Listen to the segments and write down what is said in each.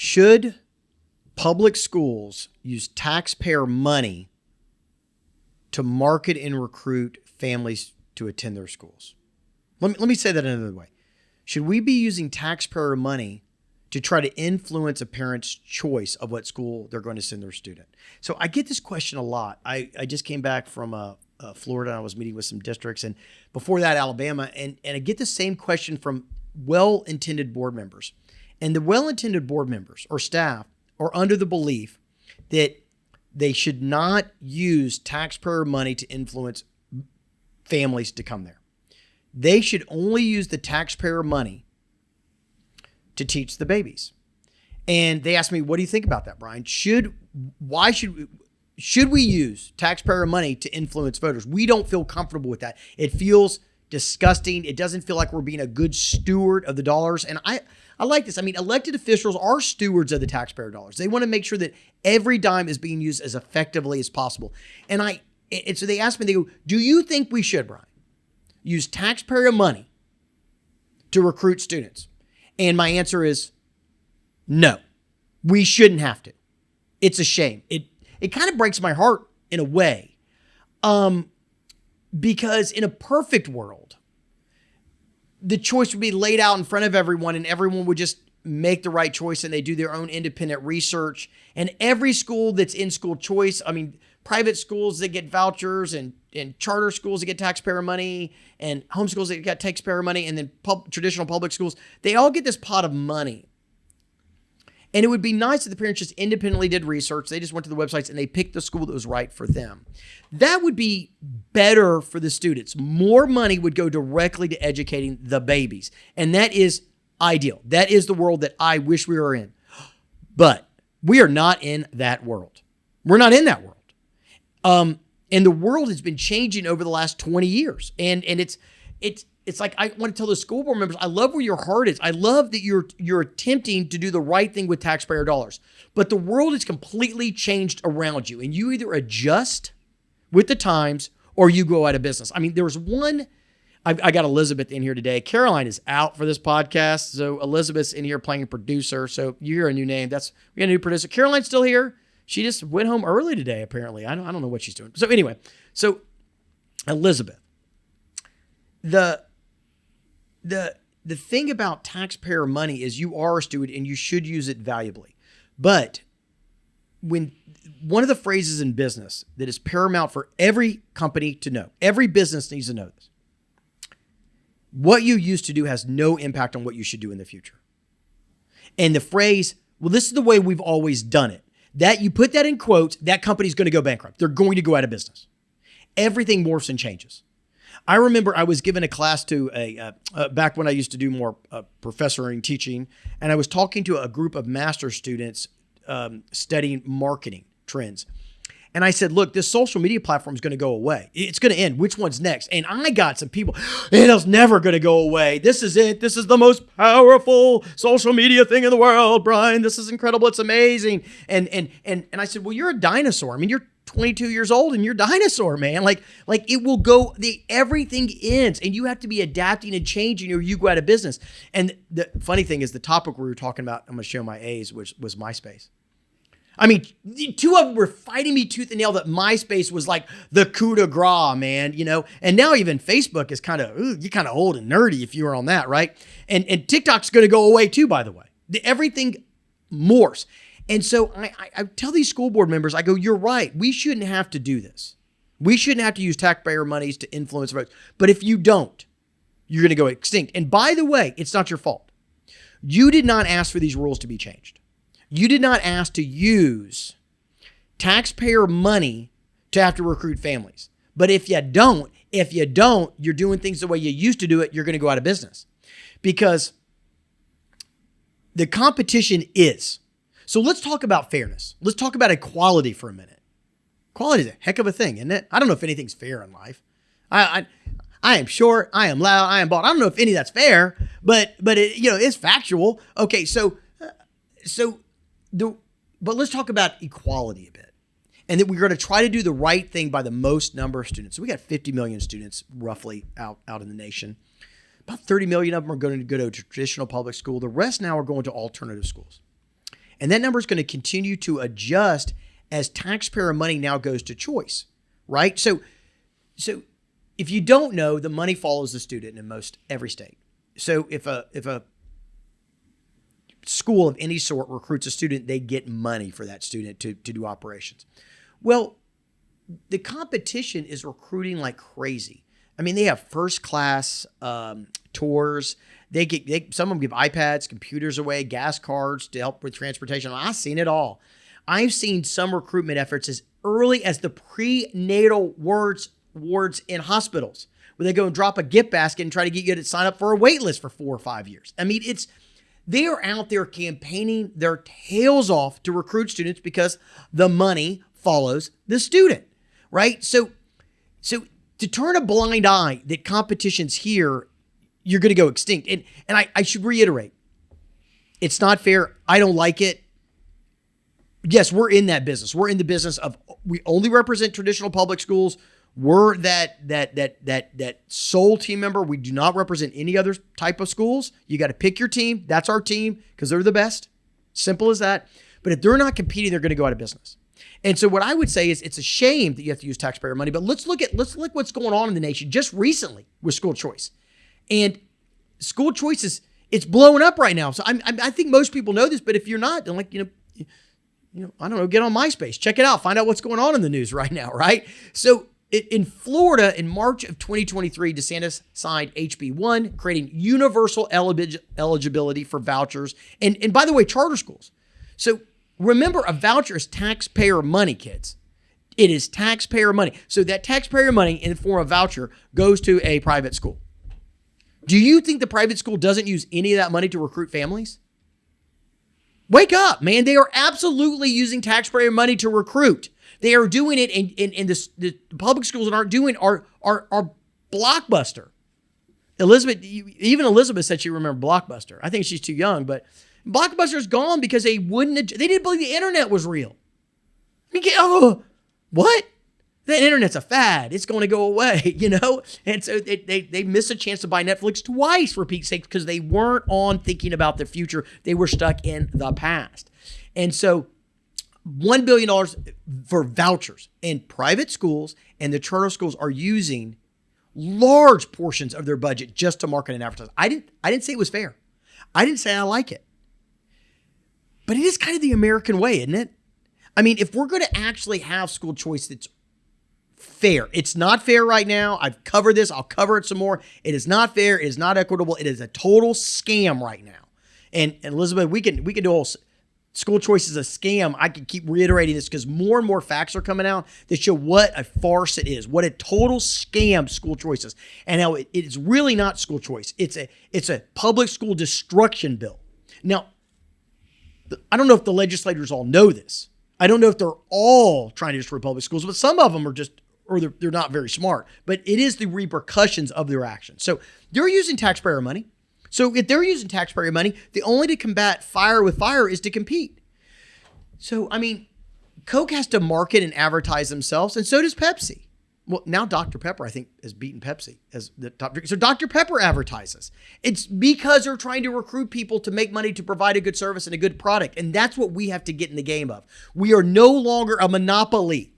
Should public schools use taxpayer money to market and recruit families to attend their schools? Let me say that another way. Should we be using taxpayer money to try to influence a parent's choice of what school they're going to send their student? So I get this question a lot. I just came back from Florida. I was meeting with some districts, and before that, Alabama. And I get the same question from well-intended board members. And the well-intended board members or staff are under the belief that they should not use taxpayer money to influence families to come there. They should only use the taxpayer money to teach the babies. And they asked me, what do you think about that, Brian? Should we use taxpayer money to influence voters? We don't feel comfortable with that. It feels disgusting. It doesn't feel like we're being a good steward of the dollars. And I like this. I mean, elected officials are stewards of the taxpayer dollars. They want to make sure that every dime is being used as effectively as possible. And so they asked me, they go, do you think we should, Brian, use taxpayer money to recruit students? And my answer is no, we shouldn't have to. It's a shame. It kind of breaks my heart in a way. Because in a perfect world, the choice would be laid out in front of everyone and everyone would just make the right choice and they do their own independent research. And every school that's in school choice, I mean, private schools that get vouchers and charter schools that get taxpayer money and homeschools that get taxpayer money and then traditional public schools, they all get this pot of money. And it would be nice if the parents just independently did research. They just went to the websites and they picked the school that was right for them. That would be better for the students. More money would go directly to educating the babies. And that is ideal. That is the world that I wish we were in. But we are not in that world. We're not in that world. And the world has been changing over the last 20 years. And it's like, I want to tell the school board members, I love where your heart is. I love that you're attempting to do the right thing with taxpayer dollars. But the world has completely changed around you. And you either adjust with the times or you go out of business. I mean, there was one, I got Elizabeth in here today. Caroline is out for this podcast. So Elizabeth's in here playing producer. So you hear a new name. We got a new producer. Caroline's still here. She just went home early today, apparently. I don't know what she's doing. So anyway, so Elizabeth, the thing about taxpayer money is you are a steward and you should use it valuably. But when one of the phrases in business that is paramount for every company to know, every business needs to know this. What you used to do has no impact on what you should do in the future. And the phrase, well, this is the way we've always done it. That you put that in quotes, that company's going to go bankrupt. They're going to go out of business. Everything morphs and changes. I remember I was given a class to back when I used to do more professoring teaching, and I was talking to a group of master's students studying marketing trends. And I said, look, this social media platform is going to go away. It's going to end. Which one's next? And I got some people, it's never going to go away. This is it. This is the most powerful social media thing in the world, Brian. This is incredible. It's amazing. And I said, well, you're a dinosaur. I mean, you're 22 years old and you're a dinosaur, man. Like it will go, everything ends and you have to be adapting and changing or you go out of business. And the funny thing is the topic we were talking about, I'm going to show my A's, which was MySpace. I mean, the two of them were fighting me tooth and nail that MySpace was like the coup de grace, man, you know? And now even Facebook is you're kind of old and nerdy if you were on that, right? And TikTok's going to go away too, by the way. Everything morphs. And so I tell these school board members, I go, you're right. We shouldn't have to do this. We shouldn't have to use taxpayer monies to influence votes. But if you don't, you're going to go extinct. And by the way, it's not your fault. You did not ask for these rules to be changed. You did not ask to use taxpayer money to have to recruit families. But if you don't, you're doing things the way you used to do it, you're going to go out of business. Because the competition is. So let's talk about fairness. Let's talk about equality for a minute. Equality is a heck of a thing, isn't it? I don't know if anything's fair in life. I am short, I am loud, I am bald. I don't know if any of that's fair, but it, it's factual. Okay, but let's talk about equality a bit. And that we're going to try to do the right thing by the most number of students. So we got 50 million students roughly out in the nation. About 30 million of them are going to go to traditional public school. The rest now are going to alternative schools. And that number is going to continue to adjust as taxpayer money now goes to choice, right? So if you don't know, the money follows the student in most every state. So if a school of any sort recruits a student, they get money for that student to do operations. Well, the competition is recruiting like crazy. I mean, they have first class tours. Some of them give iPads, computers away, gas cards to help with transportation. I've seen it all. I've seen some recruitment efforts as early as the prenatal wards in hospitals, where they go and drop a gift basket and try to get you to sign up for a wait list for 4 or 5 years. I mean, they are out there campaigning their tails off to recruit students because the money follows the student, right? So to turn a blind eye that competition's here, you're going to go extinct. And I should reiterate, it's not fair. I don't like it. Yes, we're in that business. We're in the business of, we only represent traditional public schools. We're that sole team member. We do not represent any other type of schools. You got to pick your team. That's our team because they're the best. Simple as that. But if they're not competing, they're going to go out of business. And so what I would say is it's a shame that you have to use taxpayer money, but let's look what's going on in the nation just recently with school choice. And school choice it's blowing up right now. So I think most people know this, but if you're not, then I don't know, get on MySpace, check it out, find out what's going on in the news right now, right? So in Florida, in March of 2023, DeSantis signed HB 1, creating universal eligibility for vouchers. And by the way, charter schools. So remember, a voucher is taxpayer money, kids. It is taxpayer money. So that taxpayer money in the form of voucher goes to a private school. Do you think the private school doesn't use any of that money to recruit families? Wake up, man. They are absolutely using taxpayer money to recruit. They are doing it, and the public schools that aren't doing are Blockbuster. Elizabeth said she remembered Blockbuster. I think she's too young, but Blockbuster's gone because they didn't believe the internet was real. I mean, what? The internet's a fad. It's going to go away, And so they missed a chance to buy Netflix twice, for Pete's sake, because they weren't on thinking about the future. They were stuck in the past. And so $1 billion for vouchers, and private schools and the charter schools are using large portions of their budget just to market and advertise. I didn't say it was fair. I didn't say I like it. But it is kind of the American way, isn't it? I mean, if we're going to actually have school choice that's fair, it's not fair right now. I've covered this. I'll cover it some more. It is not fair. It is not equitable. It is a total scam right now. And Elizabeth, we can do all school choice is a scam. I can keep reiterating this because more and more facts are coming out that show what a farce it is, what a total scam school choice is. And now it is really not school choice. It's a public school destruction bill. Now, I don't know if the legislators all know this. I don't know if they're all trying to destroy public schools, but some of them are they're not very smart. But it is the repercussions of their actions. So they're using taxpayer money. So if they're using taxpayer money, the only to combat fire with fire is to compete. So, I mean, Coke has to market and advertise themselves, and so does Pepsi. Well, now Dr. Pepper, I think, has beaten Pepsi as the top drink. So Dr. Pepper advertises. It's because they're trying to recruit people to make money to provide a good service and a good product. And that's what we have to get in the game of. We are no longer a monopoly.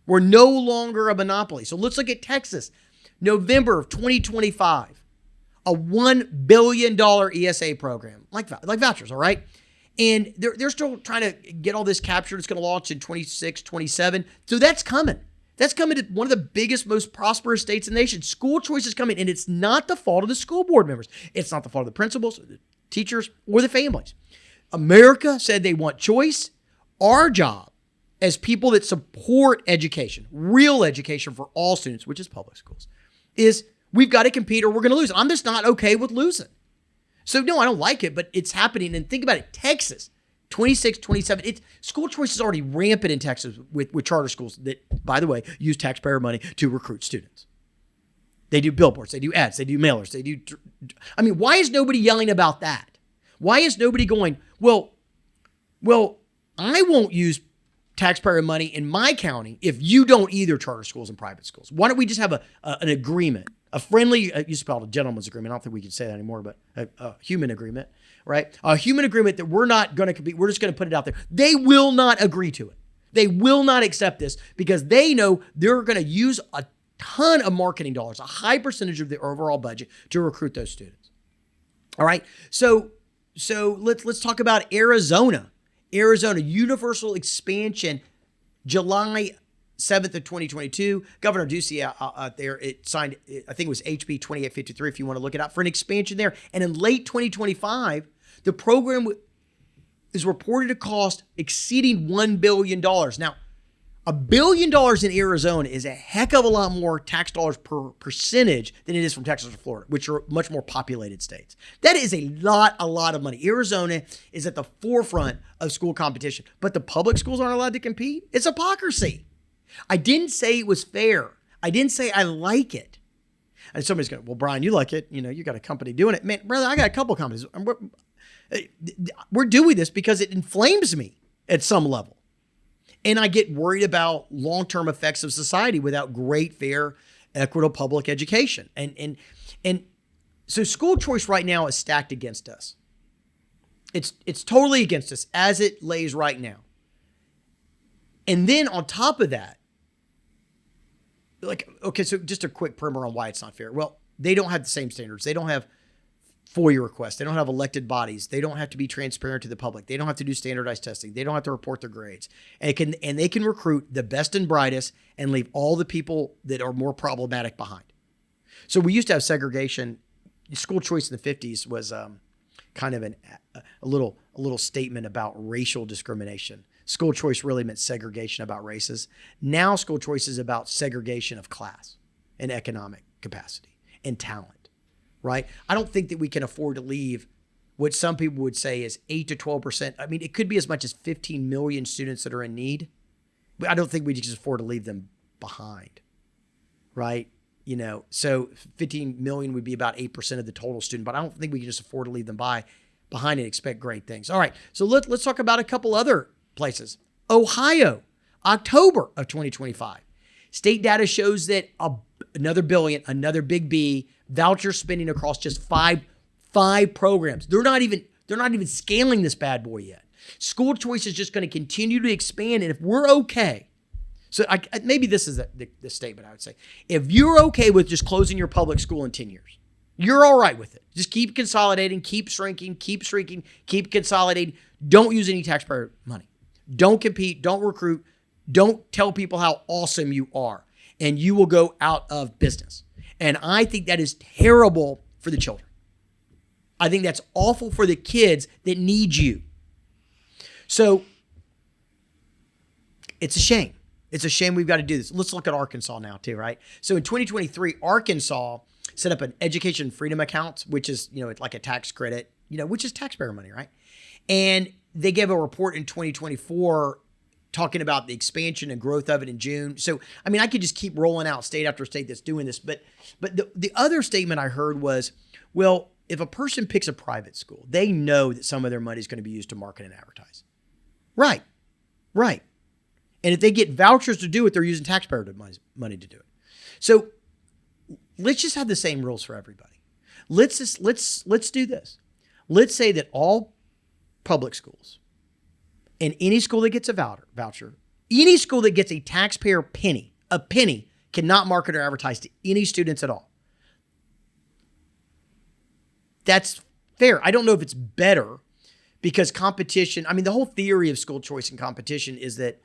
We're no longer a monopoly. So let's look at Texas. November of 2025. A $1 billion ESA program, like vouchers, all right? And they're still trying to get all this captured. It's going to launch in 26, 27. So that's coming. That's coming to one of the biggest, most prosperous states in the nation. School choice is coming, and it's not the fault of the school board members. It's not the fault of the principals, or the teachers, or the families. America said they want choice. Our job as people that support education, real education for all students, which is public schools, is we've got to compete or we're going to lose. I'm just not okay with losing. So no, I don't like it, but it's happening. And think about it, Texas, 26, 27. School choice is already rampant in Texas with charter schools that, by the way, use taxpayer money to recruit students. They do billboards, they do ads, they do mailers, why is nobody yelling about that? Why is nobody going, well, I won't use taxpayer money in my county if you don't either, charter schools and private schools? Why don't we just have an agreement, a friendly, used to call it a gentleman's agreement. I don't think we can say that anymore, but a human agreement right? A human agreement that we're not going to compete. We're just going to put it out there. They will not agree to it. They will not accept this because they know they're going to use a ton of marketing dollars, a high percentage of the overall budget to recruit those students. All right. So let's talk about Arizona. Arizona universal expansion, July 7th of 2022. Governor Ducey out there, it signed, I think it was HB 2853 if you want to look it up, for an expansion there. And in late 2025, the program is reported to cost exceeding $1 billion. Now, $1 billion in Arizona is a heck of a lot more tax dollars per percentage than it is from Texas or Florida, which are much more populated states. That is a lot of money. Arizona is at the forefront of school competition, but the public schools aren't allowed to compete. It's hypocrisy. I didn't say it was fair. I didn't say I like it. And somebody's going, well, Brian, you like it. You know, you got a company doing it. Man, brother, I got a couple companies. We're doing this because it inflames me at some level. And I get worried about long-term effects of society without great, fair, equitable public education. And so school choice right now is stacked against us. It's totally against us as it lays right now. And then on top of that, like, okay, so just a quick primer on why it's not fair. Well, they don't have the same standards. They don't have FOIA requests. They don't have elected bodies. They don't have to be transparent to the public. They don't have to do standardized testing. They don't have to report their grades. And they can recruit the best and brightest and leave all the people that are more problematic behind. So we used to have segregation. School choice in the 50s was kind of a little statement about racial discrimination. School choice really meant segregation about races. Now school choice is about segregation of class and economic capacity and talent, right? I don't think that we can afford to leave what some people would say is 8 to 12%. I mean, it could be as much as 15 million students that are in need, but I don't think we just afford to leave them behind, right? You know, so 15 million would be about 8% of the total student, but I don't think we can just afford to leave them behind and expect great things. All right, so let's talk about a couple other places. Ohio, October of 2025. State data shows that another billion, another big B, voucher spending across just five programs. They're not even scaling this bad boy yet. School choice is just going to continue to expand. And if we're okay, so maybe this is the statement I would say. If you're okay with just closing your public school in 10 years, you're all right with it. Just keep consolidating, keep shrinking, keep consolidating. Don't use any taxpayer money. Don't compete. Don't recruit. Don't tell people how awesome you are. And you will go out of business. And I think that is terrible for the children. I think that's awful for the kids that need you. So it's a shame. It's a shame we've got to do this. Let's look at Arkansas now too, right? So in 2023, Arkansas set up an education freedom account, which is, it's like a tax credit, which is taxpayer money, right? And they gave a report in 2024 talking about the expansion and growth of it in June. So, I mean, I could just keep rolling out state after state that's doing this. But the other statement I heard was, well, if a person picks a private school, they know that some of their money is going to be used to market and advertise. Right. And if they get vouchers to do it, they're using taxpayer money to do it. So let's just have the same rules for everybody. Let's do this. Let's say that all public schools and any school that gets a voucher, any school that gets a taxpayer penny, cannot market or advertise to any students at all. That's fair. I don't know if it's better because competition, the whole theory of school choice and competition is that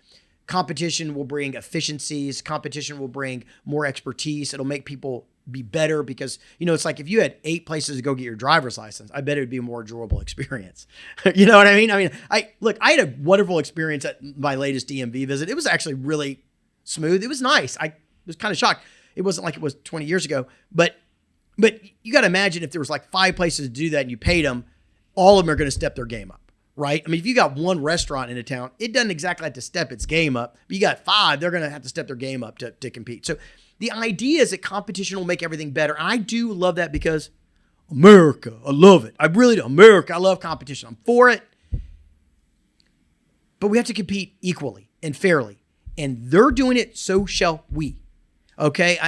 competition will bring efficiencies. Competition will bring more expertise. It'll make people be better because, it's like if you had 8 places to go get your driver's license, I bet it would be a more enjoyable experience. You know what I mean? I had a wonderful experience at my latest DMV visit. It was actually really smooth. It was nice. I was kind of shocked. It wasn't like it was 20 years ago, but you got to imagine if there was like 5 places to do that and you paid them, all of them are going to step their game up, right? If you got one restaurant in a town, it doesn't exactly have to step its game up. But you got 5, they're going to have to step their game up to compete. So the idea is that competition will make everything better. And I do love that because America, I love it. I really do. America, I love competition. I'm for it. But we have to compete equally and fairly. And they're doing it, so shall we. Okay?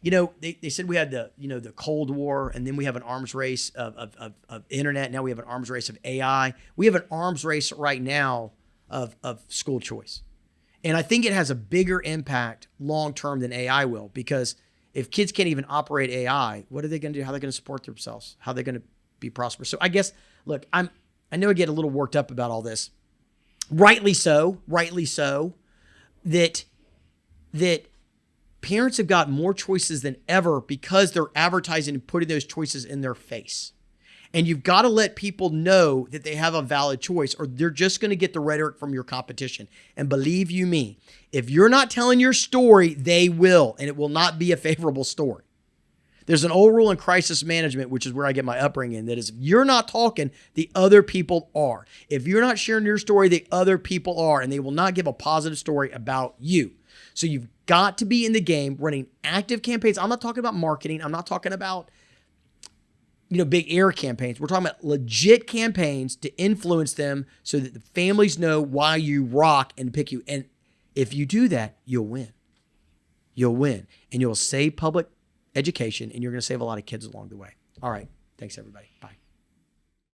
They said we had the Cold War, and then we have an arms race of internet. Now we have an arms race of AI. We have an arms race right now of school choice. And I think it has a bigger impact long-term than AI will, because if kids can't even operate AI, what are they going to do? How are they going to support themselves? How are they going to be prosperous? So I guess, look, I know I get a little worked up about all this. Rightly so, that parents have got more choices than ever because they're advertising and putting those choices in their face. And you've got to let people know that they have a valid choice, or they're just going to get the rhetoric from your competition. And believe you me, if you're not telling your story, they will, and it will not be a favorable story. There's an old rule in crisis management, which is where I get my upbringing, that is, if you're not talking, the other people are. If you're not sharing your story, the other people are, and they will not give a positive story about you. So you've got to be in the game running active campaigns. I'm not talking about marketing. I'm not talking about big air campaigns. We're talking about legit campaigns to influence them so that the families know why you rock and pick you. And if you do that, you'll win. You'll win. And you'll save public education, and you're going to save a lot of kids along the way. All right. Thanks, everybody. Bye.